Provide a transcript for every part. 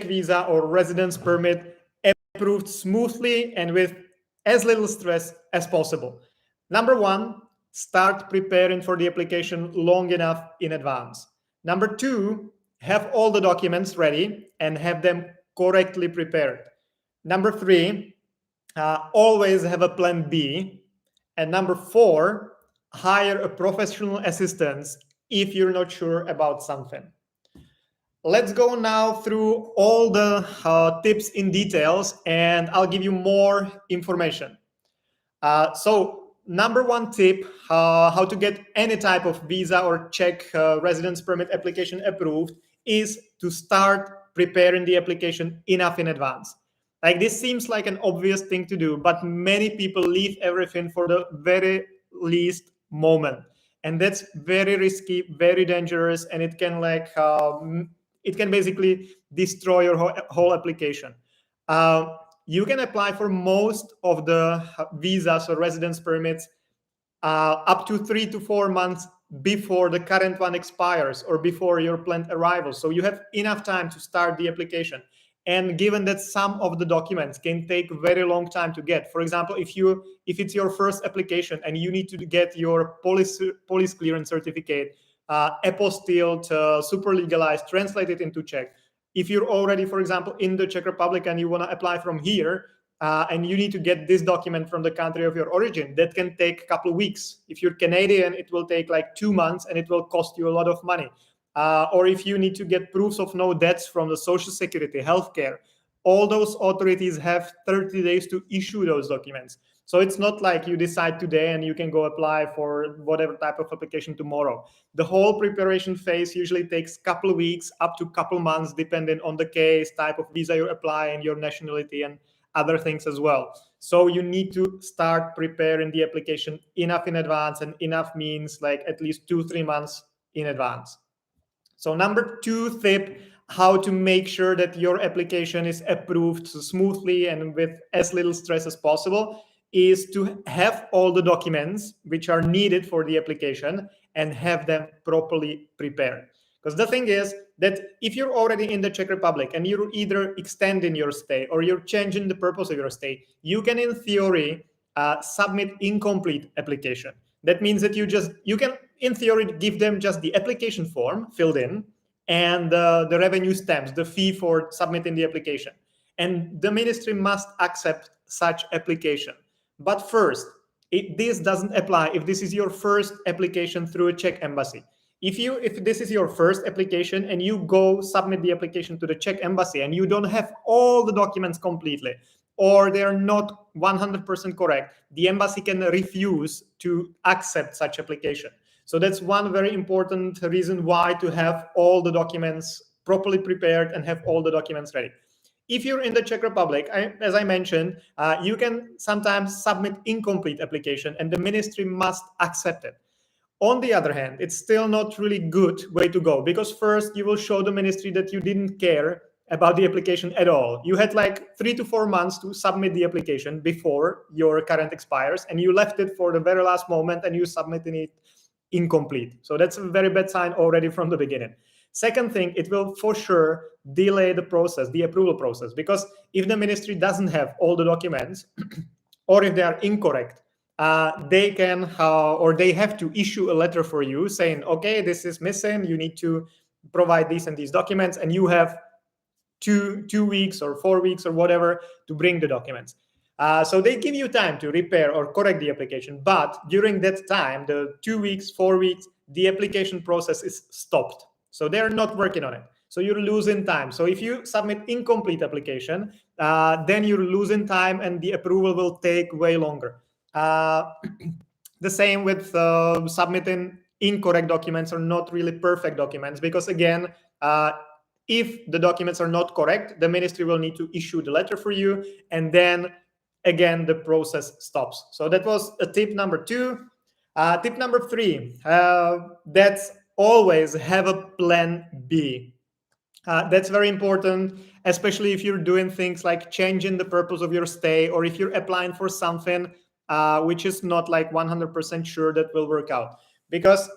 visa or residence permit approved smoothly and with as little stress as possible. Number one, start preparing for the application long enough in advance. Number two, have all the documents ready and have them correctly prepared. Number three, always have a plan B. And number four, hire a professional assistance if you're not sure about something. Let's go now through all the tips in details, and I'll give you more information. So number one tip, how to get any type of visa or Czech residence permit application approved is to start preparing the application enough in advance. Like, this seems like an obvious thing to do, but many people leave everything for the very least moment. And that's very risky, very dangerous, and it can basically destroy your whole application. You can apply for most of the visas or residence permits up to 3 to 4 months before the current one expires or before your planned arrival. So you have enough time to start the application. And given that some of the documents can take a very long time to get, for example, if it's your first application and you need to get your police clearance certificate apostilled, super legalized, translated into Czech. If you're already, for example, in the Czech Republic and you want to apply from here, and you need to get this document from the country of your origin, that can take a couple of weeks. If you're Canadian, it will take like 2 months and it will cost you a lot of money. Or if you need to get proofs of no debts from the Social Security, healthcare, all those authorities have 30 days to issue those documents. So it's not like you decide today and you can go apply for whatever type of application tomorrow. The whole preparation phase usually takes a couple of weeks, up to a couple months, depending on the case, type of visa you apply, and your nationality and other things as well. So you need to start preparing the application enough in advance, and enough means like at least 2-3 months in advance. So number two tip, how to make sure that your application is approved smoothly and with as little stress as possible, is to have all the documents which are needed for the application and have them properly prepared. Because the thing is that if you're already in the Czech Republic and you're either extending your stay or you're changing the purpose of your stay, you can in theory submit incomplete application. That means that you can in theory give them just the application form filled in and the revenue stamps, the fee for submitting the application. And the ministry must accept such application. But first, this doesn't apply if this is your first application through a Czech embassy. If this is your first application and you go submit the application to the Czech embassy and you don't have all the documents completely, or they are not 100% correct, the embassy can refuse to accept such application. So that's one very important reason why to have all the documents properly prepared and have all the documents ready. If you're in the Czech Republic, as I mentioned, you can sometimes submit incomplete application and the ministry must accept it. On the other hand, it's still not really good way to go, because first you will show the ministry that you didn't care about the application at all. You had like 3 to 4 months to submit the application before your current expires, and you left it for the very last moment and you submitted it incomplete. So that's a very bad sign already from the beginning. Second thing, it will for sure delay the process, the approval process, because if the ministry doesn't have all the documents or if they are incorrect, they can or they have to issue a letter for you saying, okay, this is missing, you need to provide these and these documents, and you have two weeks or 4 weeks or whatever to bring the documents. So they give you time to repair or correct the application, but during that time, the 2 weeks, 4 weeks, the application process is stopped. So they're not working on it. So you're losing time. So if you submit incomplete application, then you're losing time and the approval will take way longer. The same with submitting incorrect documents or not really perfect documents, because again, if the documents are not correct, the ministry will need to issue the letter for you, and then again the process stops. So that was a tip number 2. Tip number 3, that's always have a plan B. That's very important, especially if you're doing things like changing the purpose of your stay, or if you're applying for something which is not like 100% sure that will work out. Because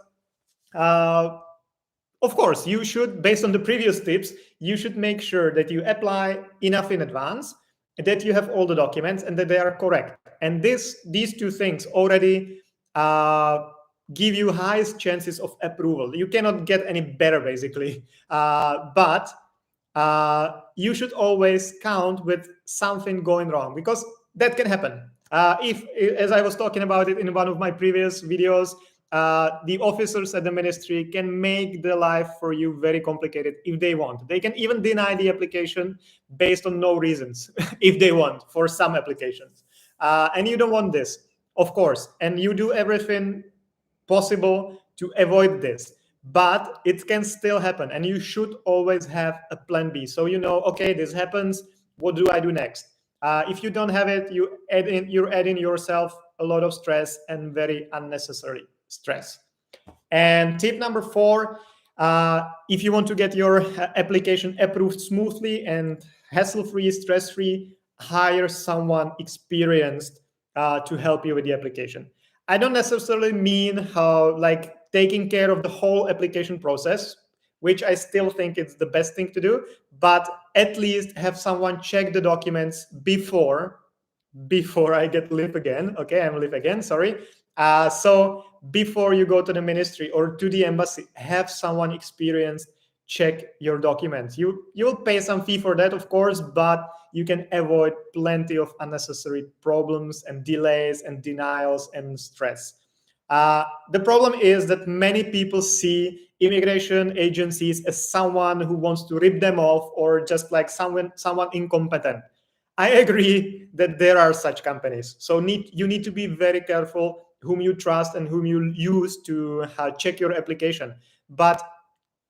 Of course, you should, based on the previous tips, you should make sure that you apply enough in advance, that you have all the documents, and that they are correct. And these two things already give you highest chances of approval. You cannot get any better, basically. But you should always count with something going wrong, because that can happen. If, as I was talking about it in one of my previous videos, the officers at the ministry can make the life for you very complicated if they want. They can even deny the application based on no reasons if they want, for some applications. And you don't want this, of course. And you do everything possible to avoid this. But it can still happen. And you should always have a plan B. So you know, okay, this happens. What do I do next? If you don't have it, you're adding yourself a lot of stress, and very unnecessary stress. And tip number 4, if you want to get your application approved smoothly and hassle-free, stress-free, hire someone experienced to help you with the application. I don't necessarily mean like taking care of the whole application process, which I still think it's the best thing to do, but at least have someone check the documents before I get live again. Okay, I'm live again, sorry. So before you go to the ministry or to the embassy, have someone experienced check your documents. You'll pay some fee for that, of course, but you can avoid plenty of unnecessary problems and delays and denials and stress. The problem is that many people see immigration agencies as someone who wants to rip them off, or just like someone incompetent. I agree that there are such companies. So you need to be very careful whom you trust and whom you use to check your application. But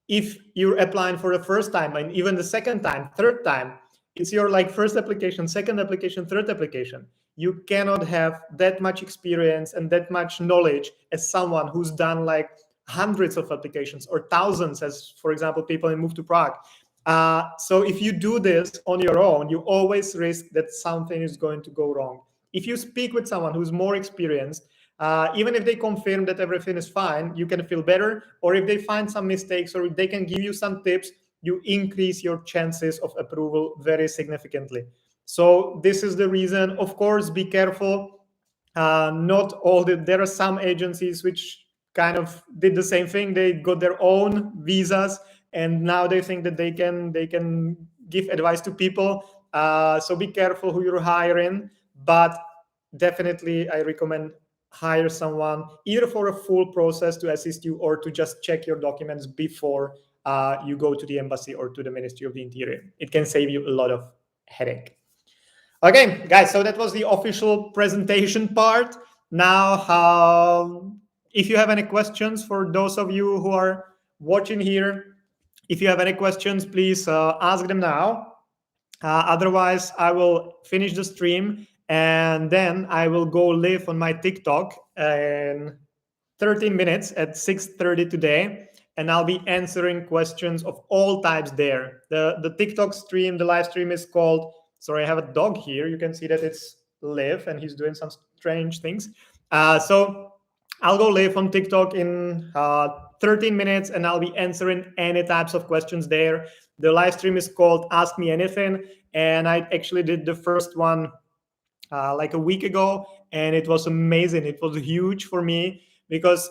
if you're applying for the first time, and even the second time, third time, it's your like first application, second application, third application. You cannot have that much experience and that much knowledge as someone who's done like hundreds of applications or thousands, as for example, people in Move to Prague. So if you do this on your own, you always risk that something is going to go wrong. If you speak with someone who's more experienced, even if they confirm that everything is fine, you can feel better. Or if they find some mistakes, or if they can give you some tips, you increase your chances of approval very significantly. So this is the reason. Of course, be careful. There are some agencies which kind of did the same thing. They got their own visas, and now they think that they can give advice to people. So be careful who you're hiring. But definitely, I recommend hire someone either for a full process to assist you, or to just check your documents before you go to the embassy or to the Ministry of the Interior. It can save you a lot of headache. Okay, guys, so that was the official presentation part. Now, if you have any questions, for those of you who are watching here, if you have any questions, please ask them now. Otherwise, I will finish the stream, and then I will go live on my TikTok in 13 minutes at 6:30 today. And I'll be answering questions of all types there. The TikTok stream, the live stream is called, sorry, I have a dog here. You can see that it's live, and he's doing some strange things. So I'll go live on TikTok in 13 minutes, and I'll be answering any types of questions there. The live stream is called Ask Me Anything, and I actually did the first one like a week ago, and it was amazing. It was huge for me because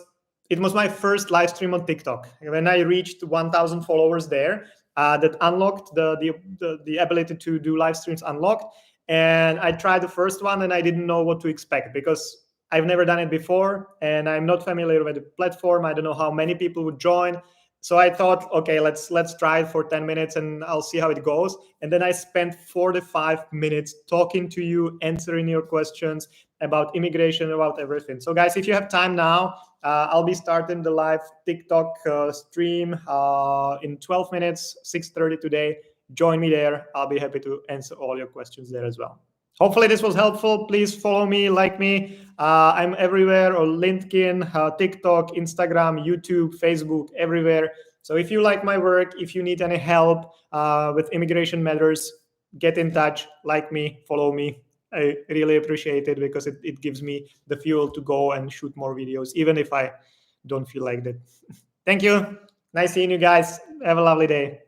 it was my first live stream on TikTok. When I reached 1,000 followers there, that unlocked the ability to do live streams unlocked. And I tried the first one, and I didn't know what to expect because I've never done it before, and I'm not familiar with the platform. I don't know how many people would join. So I thought, okay, let's try it for 10 minutes and I'll see how it goes. And then I spent 45 minutes talking to you, answering your questions about immigration, about everything. So guys, if you have time now, I'll be starting the live TikTok stream in 12 minutes, 6:30 today. Join me there. I'll be happy to answer all your questions there as well. Hopefully this was helpful. Please follow me, like me. I'm everywhere on LinkedIn, TikTok, Instagram, YouTube, Facebook, everywhere. So if you like my work, if you need any help with immigration matters, get in touch, like me, follow me. I really appreciate it because it gives me the fuel to go and shoot more videos, even if I don't feel like that. Thank you. Nice seeing you guys. Have a lovely day.